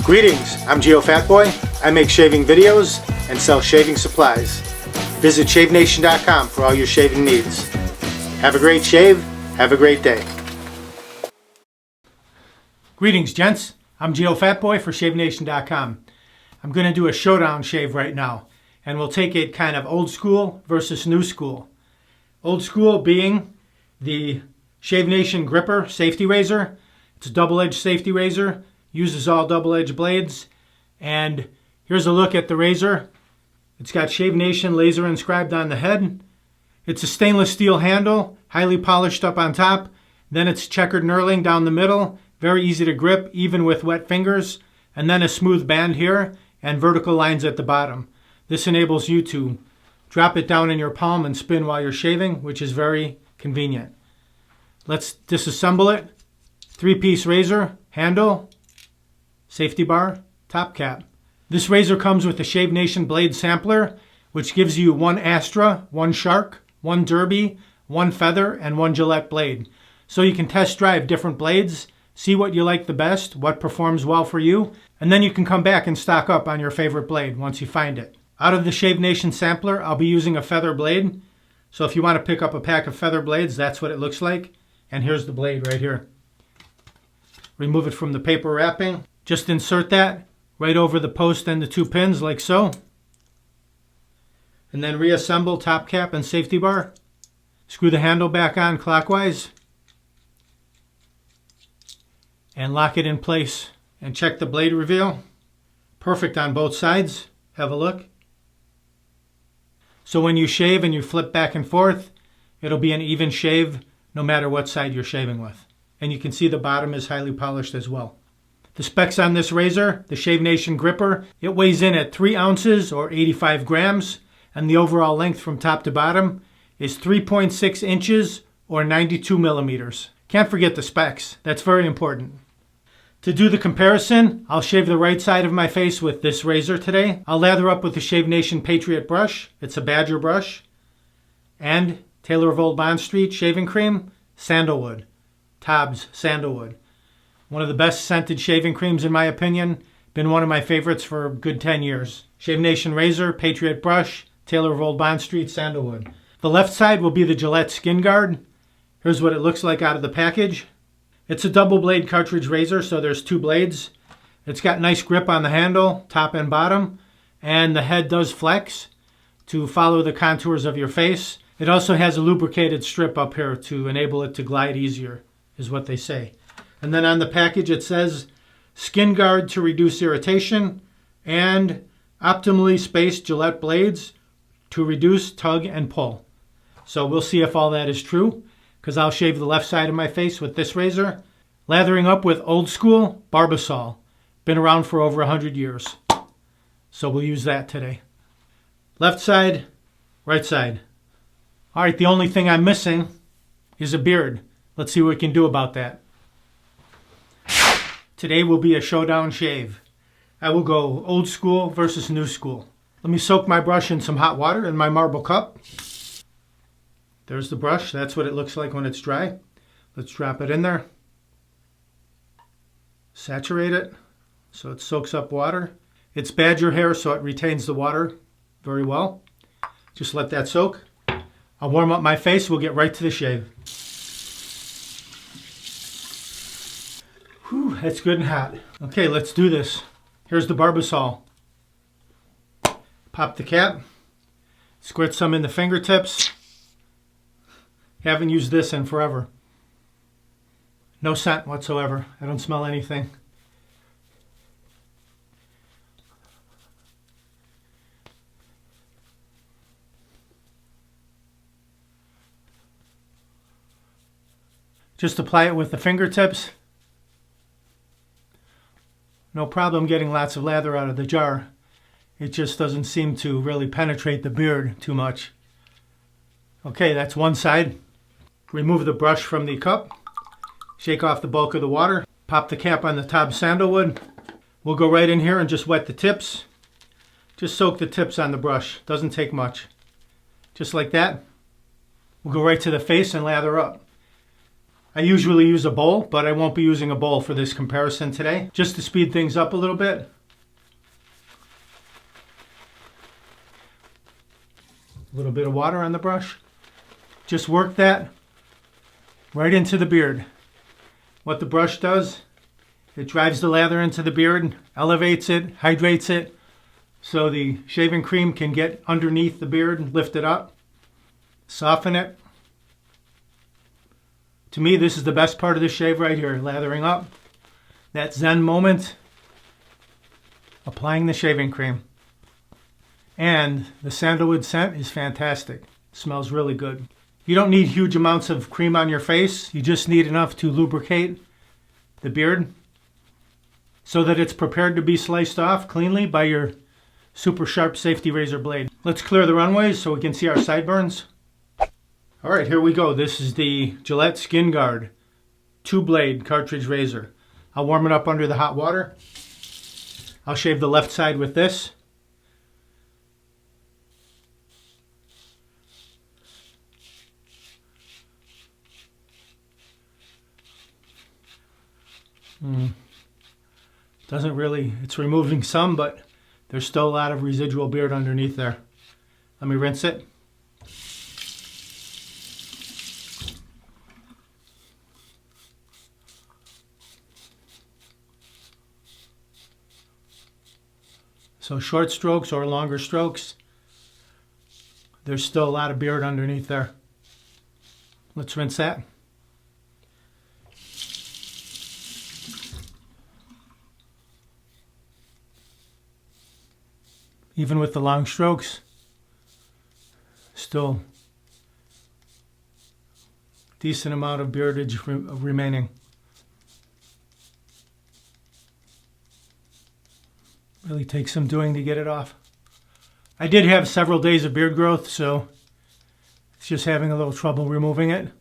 Greetings, I'm Geofatboy. I make shaving videos and sell shaving supplies. Visit shavenation.com for all your shaving needs. Have a great shave, have a great day. Greetings, gents. I'm Geofatboy for shavenation.com. I'm going to do a showdown shave right now, and we'll take it kind of old school versus new school. Old school being the Shave Nation Gripper safety razor. It's a double-edged safety razor, uses all double-edged blades, and here's a look at the razor. It's got Shave Nation laser inscribed on the head. It's a stainless steel handle, highly polished up on top. Then it's checkered knurling down the middle, very easy to grip even with wet fingers, and then a smooth band here and vertical lines at the bottom. This enables you to drop it down in your palm and spin while you're shaving, which is very convenient. Let's disassemble it. 3-piece razor, handle, safety bar, top cap. This razor comes with a Shave Nation blade sampler, which gives you one Astra, one Shark, one Derby, one Feather, and one Gillette blade. So you can test drive different blades, see what you like the best, what performs well for you, and then you can come back and stock up on your favorite blade once you find it. Out of the Shave Nation sampler, I'll be using a feather blade. So if you want to pick up a pack of feather blades, that's what it looks like. And here's the blade right here. Remove it from the paper wrapping. Just insert that right over the post and the 2 pins like so. And then reassemble top cap and safety bar. Screw the handle back on clockwise. And lock it in place. And check the blade reveal. Perfect on both sides. Have a look. So when you shave and you flip back and forth, it'll be an even shave no matter what side you're shaving with. And you can see the bottom is highly polished as well. The specs on this razor, the Shave Nation Gripper, it weighs in at 3 ounces or 85 grams, and the overall length from top to bottom is 3.6 inches or 92 millimeters. Can't forget the specs, that's very important. To do the comparison, I'll shave the right side of my face with this razor today. I'll lather up with the Shave Nation Patriot brush, it's a Badger brush, and Taylor of Old Bond Street shaving cream, Sandalwood. TOBS Sandalwood. One of the best scented shaving creams in my opinion. Been one of my favorites for a good 10 years. Shave Nation razor, Patriot brush, Taylor of Old Bond Street, Sandalwood. The left side will be the Gillette Skin Guard. Here's what it looks like out of the package. It's a double blade cartridge razor, so there's 2 blades. It's got nice grip on the handle, top and bottom, and the head does flex to follow the contours of your face. It also has a lubricated strip up here to enable it to glide easier, is what they say. And then on the package it says Skin Guard to reduce irritation and optimally spaced Gillette blades to reduce tug and pull. So we'll see if all that is true, because I'll shave the left side of my face with this razor. Lathering up with old school Barbasol. Been around for over 100 years. So we'll use that today. Left side, right side. All right, the only thing I'm missing is a beard. Let's see what we can do about that. Today will be a showdown shave. I will go old school versus new school. Let me soak my brush in some hot water in my marble cup. There's the brush. That's what it looks like when it's dry. Let's drop it in there. Saturate it so it soaks up water. It's badger hair, so it retains the water very well. Just let that soak. I'll warm up my face. We'll get right to the shave. Whew, that's good and hot. Okay, let's do this. Here's the Barbasol. Pop the cap. Squirt some in the fingertips. Haven't used this in forever. No scent whatsoever. I don't smell anything. Just apply it with the fingertips. No problem getting lots of lather out of the jar. It just doesn't seem to really penetrate the beard too much. Okay, that's one side. Remove the brush from the cup. Shake off the bulk of the water. Pop the cap on the TOBS Sandalwood. We'll go right in here and just wet the tips. Just soak the tips on the brush. Doesn't take much. Just like that. We'll go right to the face and lather up. I usually use a bowl, but I won't be using a bowl for this comparison today, just to speed things up a little bit. A little bit of water on the brush. Just work that right into the beard. What the brush does, it drives the lather into the beard, elevates it, hydrates it, so the shaving cream can get underneath the beard, lift it up, soften it. To me, this is the best part of the shave right here, lathering up. That zen moment, applying the shaving cream. And the sandalwood scent is fantastic. It smells really good. You don't need huge amounts of cream on your face. You just need enough to lubricate the beard so that it's prepared to be sliced off cleanly by your super sharp safety razor blade. Let's clear the runways so we can see our sideburns. All right, here we go. This is the Gillette Skin Guard 2-blade cartridge razor. I'll warm it up under the hot water. I'll shave the left side with this. Doesn't really, it's removing some, but there's still a lot of residual beard underneath there. Let me rinse it. So short strokes or longer strokes, there's still a lot of beard underneath there. Let's rinse that. Even with the long strokes, still decent amount of beardage remaining. Really takes some doing to get it off. I did have several days of beard growth, so it's just having a little trouble removing it.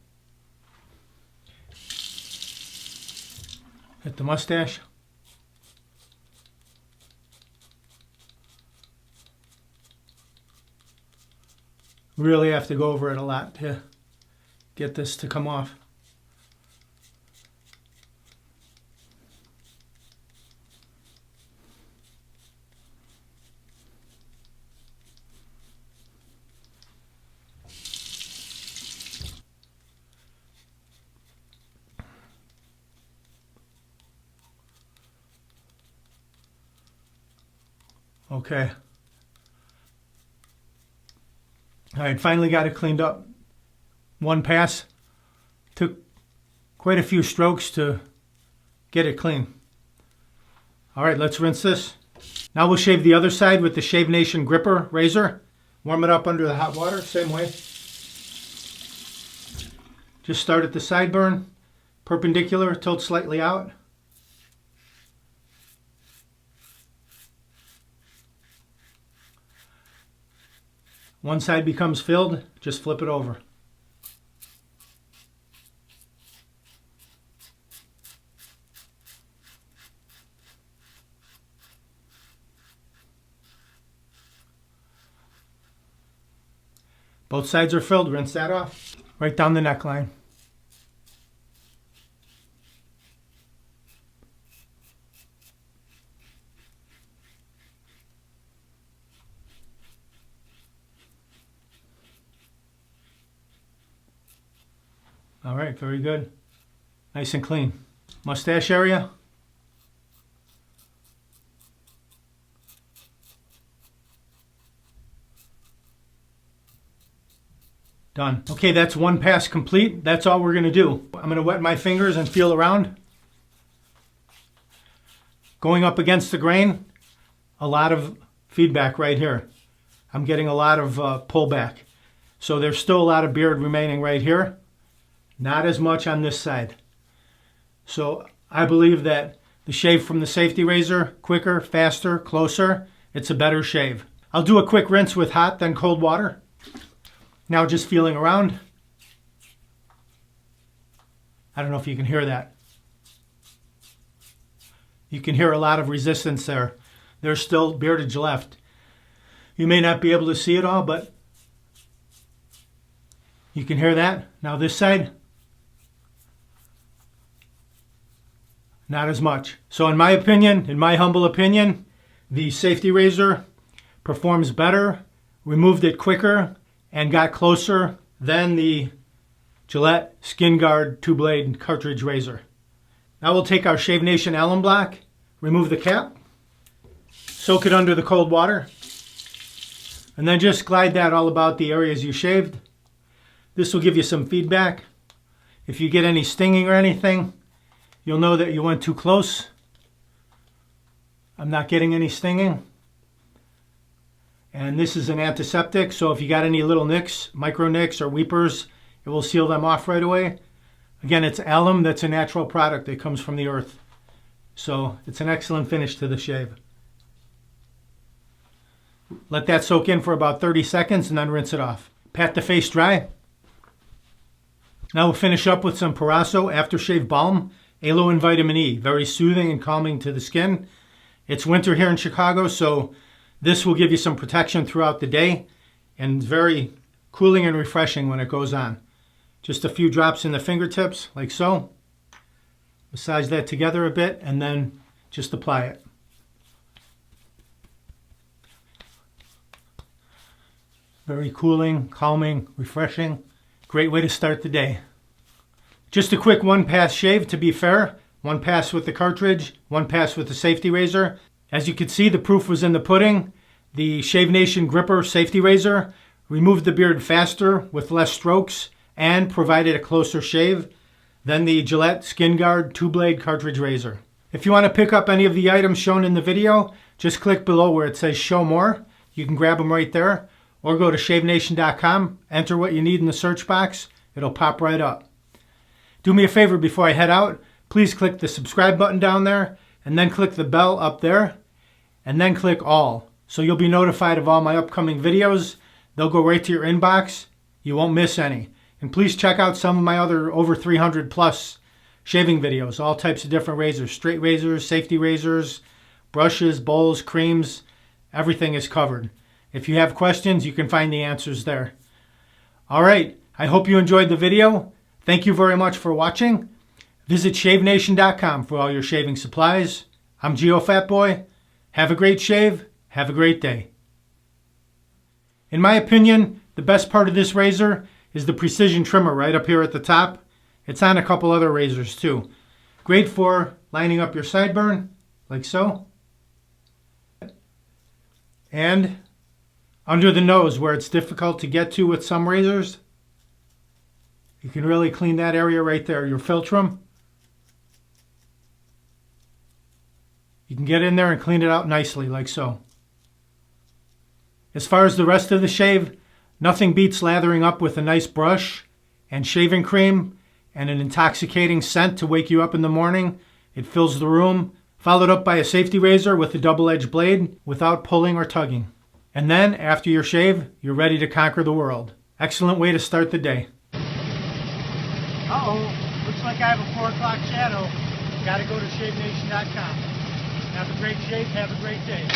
Hit the mustache. Really have to go over it a lot to get this to come off. Okay. All right, finally got it cleaned up. One pass. Took quite a few strokes to get it clean. All right, let's rinse this. Now we'll shave the other side with the Shave Nation gripper razor. Warm it up under the hot water, same way. Just start at the sideburn, perpendicular, tilt slightly out. One side becomes filled, just flip it over. Both sides are filled, rinse that off. Right down the neckline. All right, very good. Nice and clean. Mustache area. Done. Okay, that's one pass complete. That's all we're going to do. I'm going to wet my fingers and feel around. Going up against the grain, a lot of feedback right here. I'm getting a lot of pullback. So there's still a lot of beard remaining right here. Not as much on this side. So I believe that the shave from the safety razor, quicker, faster, closer, it's a better shave. I'll do a quick rinse with hot, then cold water. Now just feeling around. I don't know if you can hear that. You can hear a lot of resistance there. There's still beardage left. You may not be able to see it all, but you can hear that. Now this side. not as much. So in my opinion, in my humble opinion, the safety razor performs better, removed it quicker, and got closer than the Gillette Skin Guard 2-blade cartridge razor. Now we'll take our Shave Nation alum block, remove the cap, soak it under the cold water, and then just glide that all about the areas you shaved. This will give you some feedback. If you get any stinging or anything, you'll know that you went too close. I'm not getting any stinging. And this is an antiseptic, so if you got any little nicks, micro nicks or weepers, it will seal them off right away. Again, it's alum. That's a natural product that comes from the earth. So it's an excellent finish to the shave. Let that soak in for about 30 seconds and then rinse it off. Pat the face dry. Now we'll finish up with some Proraso Aftershave Balm, Aloe and Vitamin E. Very soothing and calming to the skin. It's winter here in Chicago, so this will give you some protection throughout the day and very cooling and refreshing when it goes on. Just a few drops in the fingertips, like so. Massage that together a bit and then just apply it. Very cooling, calming, refreshing. Great way to start the day. Just a quick one-pass shave to be fair. One pass with the cartridge, one pass with the safety razor. As you can see, the proof was in the pudding. The Shave Nation Gripper safety razor removed the beard faster with less strokes and provided a closer shave than the Gillette Skin Guard 2-blade cartridge razor. If you want to pick up any of the items shown in the video, just click below where it says show more. You can grab them right there, or go to shavenation.com, enter what you need in the search box. It'll pop right up. Do me a favor before I head out. Please click the subscribe button down there, and then click the bell up there, and then click all. So you'll be notified of all my upcoming videos. They'll go right to your inbox. You won't miss any. And please check out some of my other over 300 plus shaving videos. All types of different razors. Straight razors, safety razors, brushes, bowls, creams. Everything is covered. If you have questions, you can find the answers there. All right. I hope you enjoyed the video. Thank you very much for watching. Visit shavenation.com for all your shaving supplies. I'm Geofatboy. Have a great shave. Have a great day. In my opinion, the best part of this razor is the precision trimmer right up here at the top. It's on a couple other razors too. Great for lining up your sideburn, like so. And under the nose where it's difficult to get to with some razors. You can really clean that area right there, your philtrum. You can get in there and clean it out nicely, like so. As far as the rest of the shave, nothing beats lathering up with a nice brush and shaving cream and an intoxicating scent to wake you up in the morning. It fills the room, followed up by a safety razor with a double-edged blade without pulling or tugging. And then, after your shave, you're ready to conquer the world. Excellent way to start the day. Uh-oh, looks like I have a 4 o'clock shadow. Gotta go to shavenation.com. Have a great shave, have a great day.